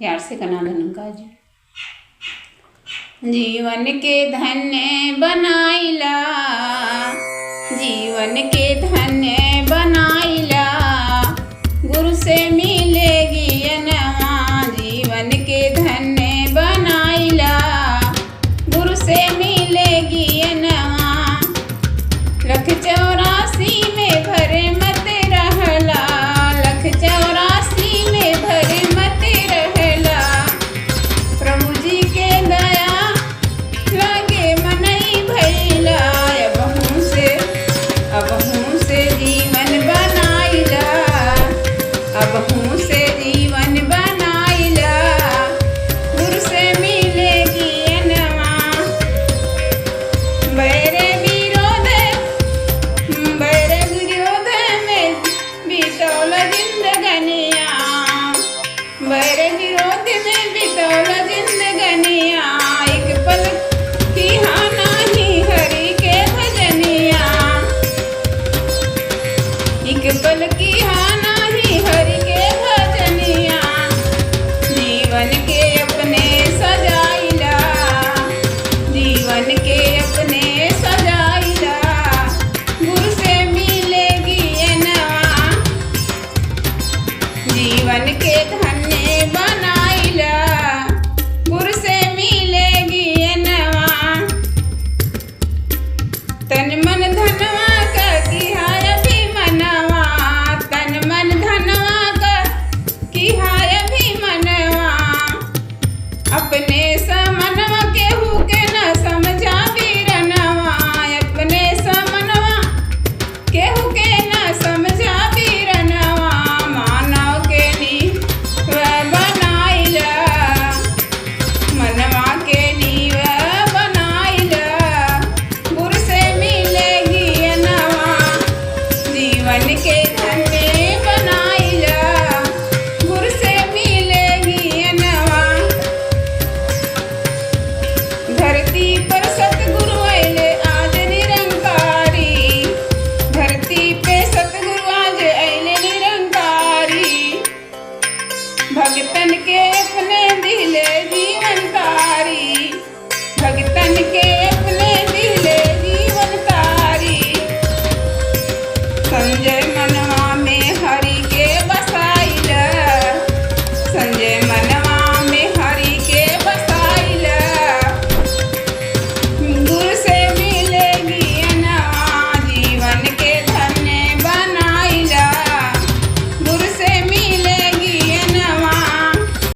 प्यार से कना धनुका जी। जीवन के धन्य बनाइला, जीवन के धन्य बनाइला, गुरु से मिलेगी अनवा। जीवन के धन्य बनाइला, गुरु से मिलेगी अनवा। लख 84 में भरे मत रहला, लख 84 में भरे मत रहला। प्रभु जी के दया लगे मनई भैला। अबहू से जीवन बनाइला, अबहू से जीवन बनाइला, गुरु से मिलेगी अनवा। बैरे विरोध में बितौल जिंदगनिया, बैरे विरोध में बितौल जिंदगनिया। एक पल की हाँ नहीं हरि के भजनिया, एक पल की हाँ नहीं हरि के भजनिया। जीवन के अपने सजाइला, जीवन के अपने सजाइला, गुरु से मिलेगी अनवा। जीवन के धन्य बनाइला, गुरु से मिलेगी अनवा। तन मन धनवा का किहाय भी मनवा, तन मन धनवा का किहाय भी मनवा। अपने समनवा केहू के न समझा बीरनवा, अपने समनवा केहू के न समझा बीरनवा। मानव के नीव बनाइला, मनवा के नीव बनाइला, गुरु से मिलेगी अनवा। जीवन के धन्य बनाइला, गुरु से मिलेगी अनवा। धरती पर सतगुरु अइले आज निरंकारी, धरती पे सतगुरु आज अइले निरंकारी। भगतन के अपने दिले जीवन तारी, भगतन के अपने दिले जीवन तारी। संजय मनवा में हरि के बसाइला, संजय मनवा